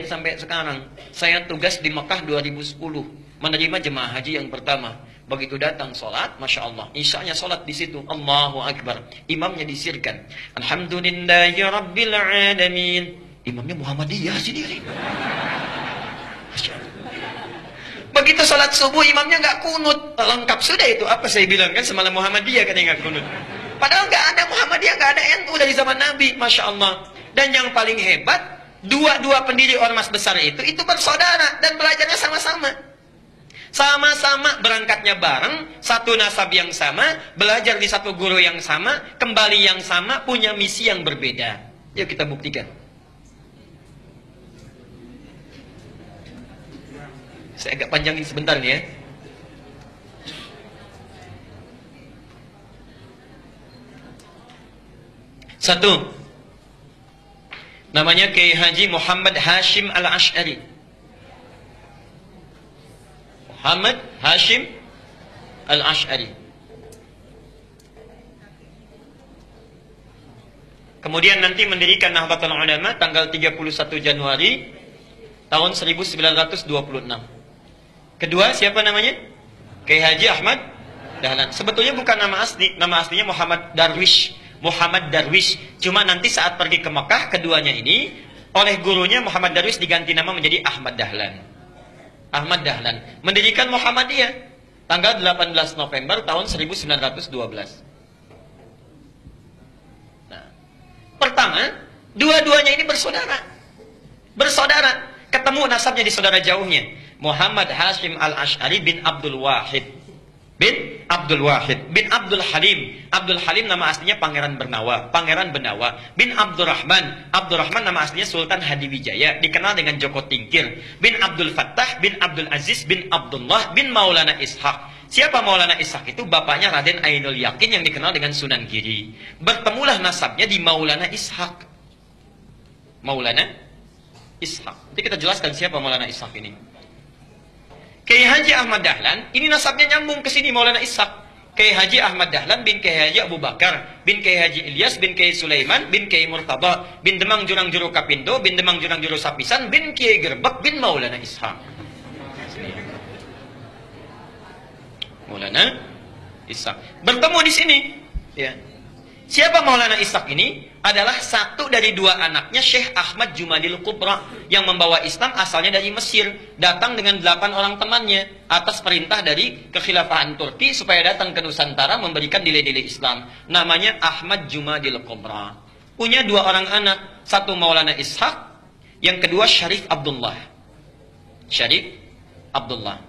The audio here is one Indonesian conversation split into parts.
sampai sekarang. Saya tugas di Mekah 2010, menerima jemaah haji yang pertama. Begitu datang sholat, Masya Allah, isyanya sholat di situ, Allahu Akbar. Imamnya disirkan, Alhamdulillahi Rabbil Alamin. Imamnya Muhammadiyah sendiri. Masya Allah. Begitu sholat subuh, imamnya nggak kunut. Lengkap sudah itu. Apa saya bilang kan semalam Muhammadiyah kan yang nggak kunut. Padahal nggak ada Muhammadiyah, nggak ada NU dari zaman Nabi, Masya Allah. Dan yang paling hebat, dua pendiri ormas besar itu bersaudara dan belajarnya sama-sama. Sama-sama berangkatnya bareng, satu nasab yang sama, belajar di satu guru yang sama, kembali yang sama, punya misi yang berbeda. Yuk kita buktikan. Saya agak panjangin sebentar nih ya. Satu, namanya Kiai Haji Muhammad Hashim Al-Ash'ari. Muhammad Hashim Al-Ash'ari. Kemudian nanti mendirikan Nahdlatul Ulama tanggal 31 Januari tahun 1926. Kedua, siapa namanya? Kiai Haji Ahmad Dahlan. Sebetulnya bukan nama asli. Nama aslinya Muhammad Darwish. Muhammad Darwish. Cuma nanti saat pergi ke Mekah, keduanya ini, oleh gurunya Muhammad Darwish diganti nama menjadi Ahmad Dahlan. Ahmad Dahlan. Mendirikan Muhammadiyah. Tanggal 18 November tahun 1912. Nah, pertama, dua-duanya ini bersaudara. Bersaudara. Ketemu nasabnya di saudara jauhnya. Muhammad Hashim Al-Ash'ari bin Abdul Wahid. Bin Abdul Wahid. Bin Abdul Halim. Abdul Halim nama aslinya Pangeran Bernawa. Pangeran Benawa. Bin Abdurrahman. Abdurrahman nama aslinya Sultan Hadiwijaya. Dikenal dengan Joko Tingkir. Bin Abdul Fattah. Bin Abdul Aziz. Bin Abdullah. Bin Maulana Ishaq. Siapa Maulana Ishaq itu? Bapaknya Raden Ainul Yakin yang dikenal dengan Sunan Giri. Bertemulah nasabnya di Maulana Ishaq. Maulana Ishaq. Nanti kita jelaskan siapa Maulana Ishaq ini. Kiai Haji Ahmad Dahlan, ini nasabnya nyambung ke sini Maulana Ishaq. Kiai Haji Ahmad Dahlan bin Kiai Haji Abu Bakar, bin Kiai Haji Ilyas, bin Kiai Sulaiman, bin Kiai Murtada, bin Demang Jurang Juru Kapindo, bin Demang Jurang Juru Sapisan, bin Kiai Gerbek, bin Maulana Ishaq. Maulana Ishaq. Bertemu di sini. Ya. Siapa Maulana Ishaq ini? Adalah satu dari dua anaknya Syekh Ahmad Jumadil Kubra yang membawa Islam asalnya dari Mesir, datang dengan 8 orang temannya atas perintah dari kekhilafahan Turki supaya datang ke Nusantara memberikan nilai-nilai Islam. Namanya Ahmad Jumadil Kubra. Punya 2 orang anak, satu Maulana Ishaq, yang kedua Syarif Abdullah. Syarif Abdullah.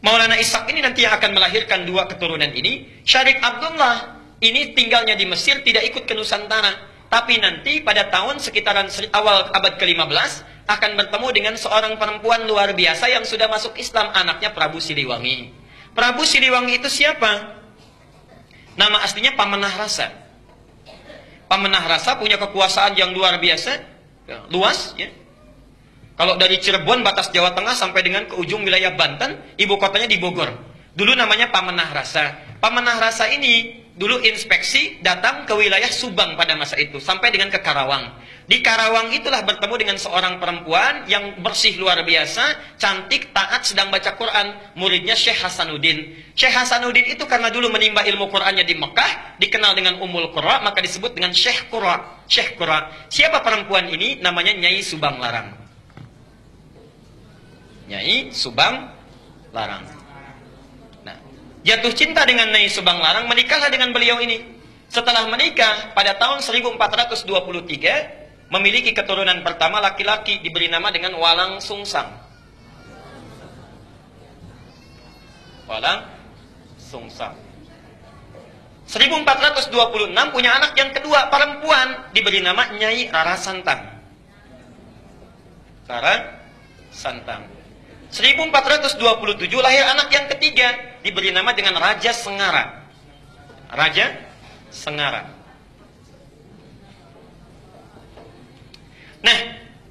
Maulana Ishaq ini nanti yang akan melahirkan 2 keturunan ini. Syarif Abdullah ini tinggalnya di Mesir, tidak ikut ke Nusantara. Tapi nanti pada tahun sekitaran awal abad ke-15 akan bertemu dengan seorang perempuan luar biasa yang sudah masuk Islam, anaknya Prabu Siliwangi. Prabu Siliwangi itu siapa? Nama aslinya Pamenah Rasa. Pamenah Rasa punya kekuasaan yang luar biasa, luas ya. Kalau dari Cirebon batas Jawa Tengah sampai dengan ke ujung wilayah Banten, ibu kotanya di Bogor. Dulu namanya Pamenah Rasa. Pamenah Rasa ini dulu inspeksi datang ke wilayah Subang pada masa itu sampai dengan ke Karawang. Di Karawang itulah bertemu dengan seorang perempuan yang bersih luar biasa, cantik, taat, sedang baca Quran. Muridnya Syekh Hasanuddin. Syekh Hasanuddin itu karena dulu menimba ilmu Qurannya di Mekah, dikenal dengan Ummul Qura, maka disebut dengan Syekh Qura. Syekh Qura. Siapa perempuan ini? Namanya Nyai Subang Larang. Nyai Subang Larang. Jatuh cinta dengan Nyai Subang Larang, menikahlah dengan beliau ini. Setelah menikah, pada tahun 1423, memiliki keturunan pertama laki-laki, diberi nama dengan Walang Sungsang. Walang Sungsang. 1426 punya anak yang kedua, perempuan, diberi nama Nyai Rara Santang. Rara Santang. 1427 lahir anak yang ketiga, diberi nama dengan Raja Sengara. Raja Sengara. Nah,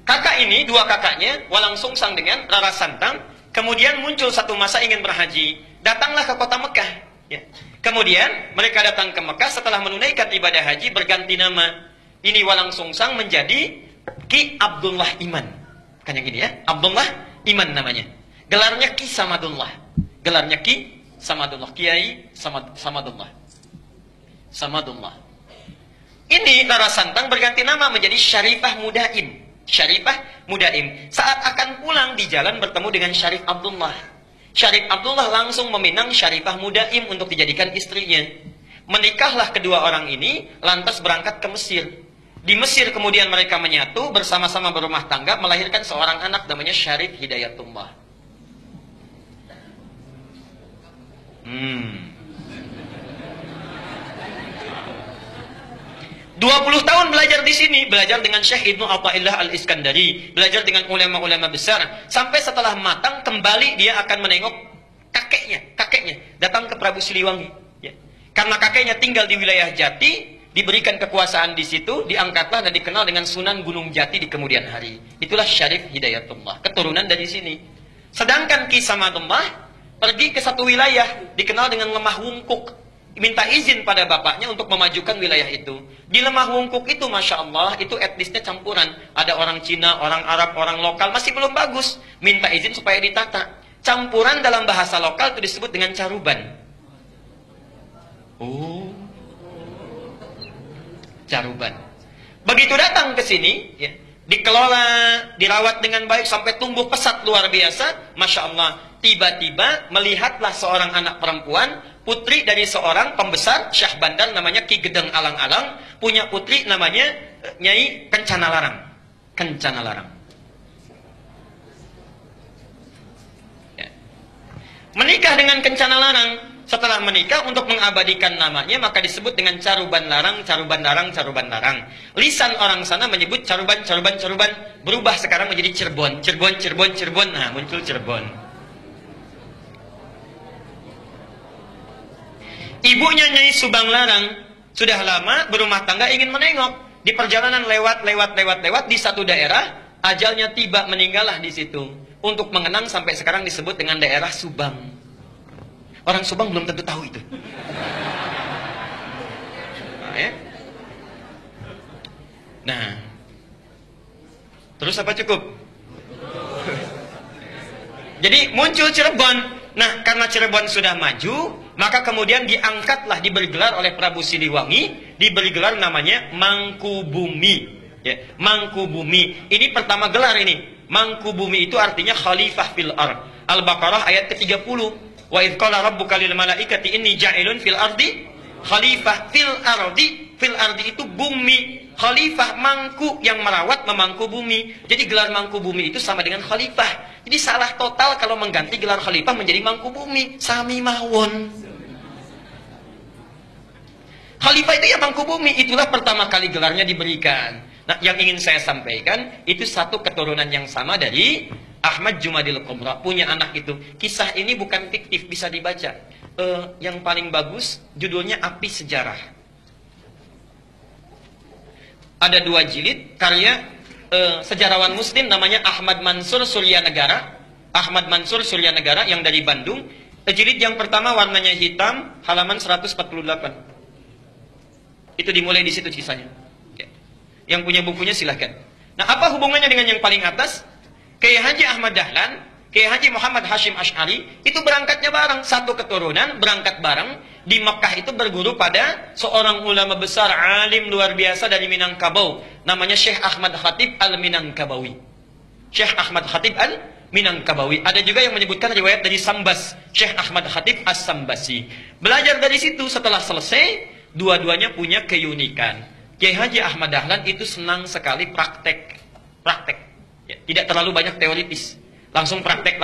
kakak ini, 2 kakaknya, Walang Sungsang dengan Rara Santang, kemudian muncul satu masa ingin berhaji. Datanglah ke kota Mekah. Ya. Kemudian mereka datang ke Mekah setelah menunaikan ibadah haji, berganti nama. Ini Walang Sungsang menjadi Ki Abdullah Iman. Kan yang ini ya, Abdullah Iman namanya. Gelarnya Ki Samadullah. Gelarnya Ki Samadullah, Kiai Samadullah. Samadullah. Ini Rara Santang berganti nama menjadi Syarifah Mudaim. Syarifah Mudaim. Saat akan pulang di jalan bertemu dengan Syarif Abdullah. Syarif Abdullah langsung meminang Syarifah Mudaim untuk dijadikan istrinya. Menikahlah kedua orang ini, lantas berangkat ke Mesir. Di Mesir kemudian mereka menyatu, bersama-sama berumah tangga, melahirkan seorang anak namanya Syarif Hidayatullah. 20 tahun belajar di sini, belajar dengan Syekh Ibnu Athaillah Al-Iskandari, belajar dengan ulama-ulama besar, sampai setelah matang kembali dia akan menengok kakeknya datang ke Prabu Siliwangi. Ya. Karena kakeknya tinggal di wilayah Jati, diberikan kekuasaan di situ, diangkatlah dan dikenal dengan Sunan Gunung Jati di kemudian hari. Itulah Syarif Hidayatullah, keturunan dari sini. Sedangkan Ki Samadullah pergi ke satu wilayah dikenal dengan Lemah Wungkuk. Minta izin pada bapaknya untuk memajukan wilayah itu. Di Lemah Wungkuk itu, Masya Allah, itu etnisnya campuran. Ada orang Cina, orang Arab, orang lokal, masih belum bagus. Minta izin supaya ditata. Campuran dalam bahasa lokal itu disebut dengan caruban. Oh, caruban. Begitu datang ke sini, ya, dikelola, dirawat dengan baik sampai tumbuh pesat luar biasa. Masya Allah, tiba-tiba melihatlah seorang anak perempuan, putri dari seorang pembesar Syah Bandar namanya Ki Gedeng Alang-Alang, punya putri namanya Nyai Kencana Larang. Kencana Larang. Ya. Menikah dengan Kencana Larang. Setelah menikah, untuk mengabadikan namanya, maka disebut dengan Caruban Larang, Caruban Larang, Caruban Larang. Lisan orang sana menyebut Caruban, Caruban, Caruban. Berubah sekarang menjadi Cirebon, Cirebon, Cirebon, Cirebon. Nah, muncul Cirebon. Ibunya Nyai Subang Larang sudah lama berumah tangga, ingin menengok. Di perjalanan lewat di satu daerah, ajalnya tiba, meninggallah di situ. Untuk mengenang sampai sekarang disebut dengan daerah Subang. Orang Subang belum tentu tahu itu. Nah, ya. Nah, terus apa cukup? Jadi muncul Cirebon. Nah, karena Cirebon sudah maju, maka kemudian diangkatlah, diberi gelar oleh Prabu Siliwangi, diberi gelar namanya Mangkubumi. Ya, Mangkubumi. Ini pertama gelar ini. Mangkubumi itu artinya khalifah fil ard. Al-Baqarah ayat ke-30. Wa idh qala rabbuka lil malaikati inni ja'ilun fil ardi khalifah. Fil ardi itu bumi. Khalifah, mangku, yang merawat, memangku bumi. Jadi gelar mangku bumi itu sama dengan khalifah. Jadi salah total kalau mengganti gelar khalifah menjadi mangku bumi. Sami mawon. Khalifah itu ya mangku bumi. Itulah pertama kali gelarnya diberikan. Nah, yang ingin saya sampaikan, itu satu keturunan yang sama dari Ahmad Jumadil Kubra. Punya anak itu. Kisah ini bukan fiktif, bisa dibaca. Yang paling bagus, judulnya Api Sejarah. Ada 2 jilid, karya sejarawan muslim namanya Ahmad Mansur Suryanegara. Ahmad Mansur Suryanegara yang dari Bandung. Jilid yang pertama warnanya hitam, halaman 148. Itu dimulai di situ kisahnya. Yang punya bukunya silahkan. Nah, apa hubungannya dengan yang paling atas? Kiai Haji Ahmad Dahlan, Kiai Haji Muhammad Hashim Asy'ari, itu berangkatnya bareng, satu keturunan, berangkat bareng. Di Mekah itu berguru pada seorang ulama besar, alim luar biasa dari Minangkabau. Namanya Syekh Ahmad Khatib Al-Minangkabawi. Syekh Ahmad Khatib Al-Minangkabawi. Ada juga yang menyebutkan riwayat dari Sambas, Syekh Ahmad Khatib As-Sambasi. Belajar dari situ, setelah selesai, dua-duanya punya keunikan. Kiai Haji Ahmad Dahlan itu senang sekali praktek. Ya, tidak terlalu banyak teoritis. Langsung praktek.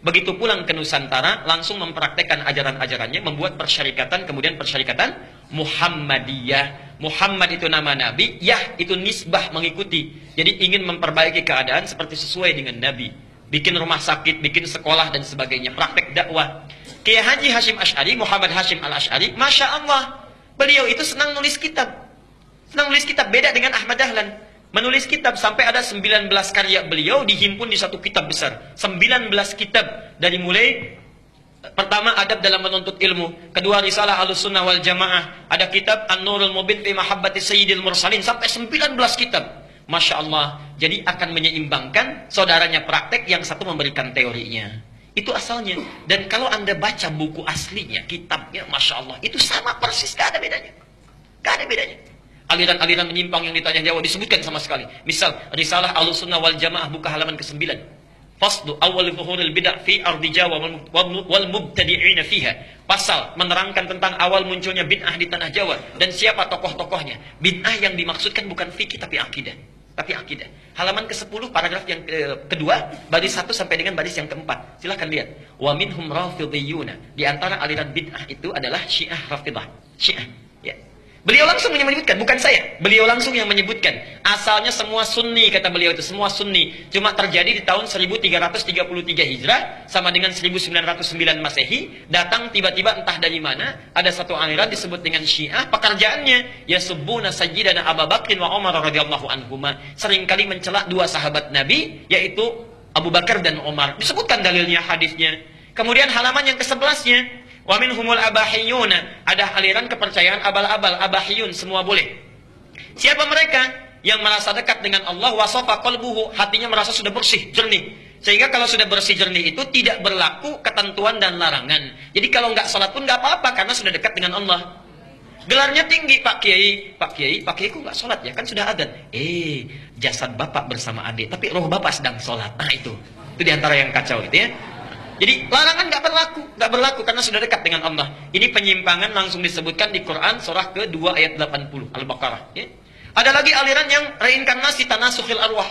Begitu pulang ke Nusantara, langsung mempraktekkan ajaran-ajarannya, membuat persyarikatan, kemudian persyarikatan Muhammadiyah. Muhammad itu nama Nabi, Yah itu nisbah, mengikuti. Jadi ingin memperbaiki keadaan seperti sesuai dengan Nabi. Bikin rumah sakit, bikin sekolah, dan sebagainya. Praktek dakwah. Kiai Haji Hashim Asy'ari, Muhammad Hashim Al-Asy'ari, Masya Allah, beliau itu senang nulis kitab. Beda dengan Ahmad Dahlan. Menulis kitab sampai ada 19 karya beliau dihimpun di satu kitab besar. 19 kitab. Dari mulai pertama adab dalam menuntut ilmu, kedua risalah Ahlussunnah wal Jamaah, ada kitab An-Nurul Mubin fi Mahabbati Sayyidil Mursalin, sampai 19 kitab. Masya Allah. Jadi akan menyeimbangkan saudaranya praktek, yang satu memberikan teorinya. Itu asalnya. Dan kalau Anda baca buku aslinya, kitabnya, Masya Allah, itu sama persis, gak ada bedanya. Gak ada bedanya. Aliran-aliran menyimpang yang ditanya jawab disebutkan sama sekali. Misal, Risalah Ahlussunnah wal Jamaah buka halaman ke-9. Faslu awal zuhuril bid'ah fi ardi Jawa wal mubtadi'ina fiha. Pasal menerangkan tentang awal munculnya bid'ah di tanah Jawa dan siapa tokoh-tokohnya. Bid'ah yang dimaksudkan bukan fikih tapi akidah. Tapi akidah. Halaman ke-10 paragraf yang kedua, baris 1 sampai dengan baris yang ke-4. Silahkan lihat. Wa minhum rafidhiyuna. Di antara aliran bid'ah itu adalah Syiah Rafidah. Syiah. Ya. Beliau langsung menyebutkan, bukan saya. Beliau langsung yang menyebutkan. Asalnya semua sunni, kata beliau itu. Semua sunni. Cuma terjadi di tahun 1333 Hijrah, sama dengan 1909 Masehi. Datang tiba-tiba entah dari mana, ada satu aliran disebut dengan Syiah. Pekerjaannya, yasubbuna sayyidana Abu Bakrin wa Umar radhiyallahu anhuma. Seringkali mencela dua sahabat Nabi, yaitu Abu Bakar dan Umar. Disebutkan dalilnya, hadisnya. Kemudian halaman yang ke-11-nya, wa minhumul abahiyuna, ada aliran kepercayaan abal-abal, abahiyun, semua boleh. Siapa mereka? Yang merasa dekat dengan Allah, wasafa qalbuhu, hatinya merasa sudah bersih, jernih. Sehingga kalau sudah bersih jernih itu tidak berlaku ketentuan dan larangan. Jadi kalau nggak sholat pun nggak apa-apa karena sudah dekat dengan Allah. Gelarnya tinggi, Pak Kiai. Pak Kiai kok nggak sholat ya? Kan sudah adzan. Jasad bapak bersama adik, tapi roh bapak sedang sholat. Nah itu diantara yang kacau itu ya. Jadi larangan nggak berlaku karena sudah dekat dengan Allah. Ini penyimpangan langsung disebutkan di Quran surah ke-2 ayat 80 Al-Baqarah. Ya. Ada lagi aliran yang reinkarnasi tanasukhil arwah.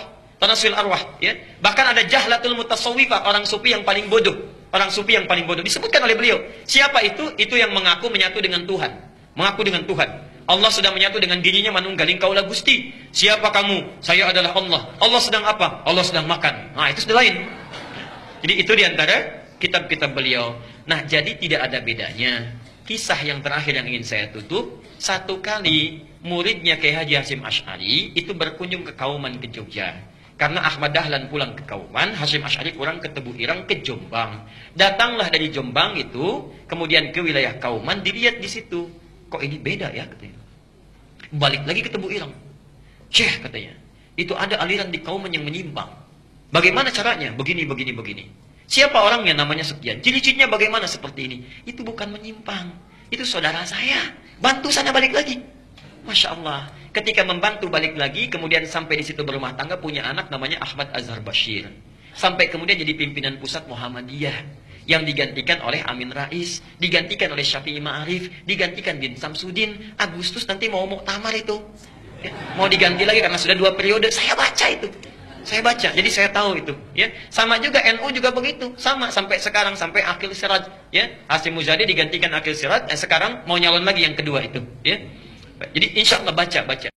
Ya. Bahkan ada jahlatul mutasawwifah, orang sufi yang paling bodoh. Orang sufi yang paling bodoh disebutkan oleh beliau. Siapa itu? Itu yang mengaku menyatu dengan Tuhan. Mengaku dengan Tuhan. Allah sedang menyatu dengan dirinya, manunggaling kaulah Gusti. Siapa kamu? Saya adalah Allah. Allah sedang apa? Allah sedang makan. Nah itu sudah lain. Jadi itu diantara kitab-kitab beliau. Nah, jadi tidak ada bedanya. Kisah yang terakhir yang ingin saya tutup, satu kali muridnya Kiai Haji Hasyim Asy'ari itu berkunjung ke Kauman ke Jogja. Karena Ahmad Dahlan pulang ke Kauman, Hasyim Asy'ari kurang ke Tebu Ireng ke Jombang. Datanglah dari Jombang itu, kemudian ke wilayah Kauman, dilihat di situ. Kok ini beda ya katanya. Balik lagi ke Tebu Ireng. Syekh katanya, itu ada aliran di Kauman yang menyimpang. Bagaimana caranya? Begini. Siapa orangnya? Namanya sekian. Ciri-cirinya bagaimana seperti ini? Itu bukan menyimpang. Itu saudara saya. Bantu sana balik lagi. Masya Allah. Ketika membantu balik lagi, kemudian sampai di situ berumah tangga, punya anak namanya Ahmad Azhar Bashir. Sampai kemudian jadi pimpinan pusat Muhammadiyah. Yang digantikan oleh Amin Rais. Digantikan oleh Syafi'i Ma'arif. Digantikan bin Samsudin. Agustus nanti mau muktamar itu. Ya, mau diganti lagi karena sudah 2 periode. Saya baca itu. Saya baca, jadi saya tahu itu. Ya, sama juga NU juga begitu, sama sampai sekarang sampai Aqil Siraj. Ya, Hasyim Muzadi digantikan Aqil Siraj, sekarang mau nyalon lagi yang kedua itu. Ya, jadi insya Allah baca.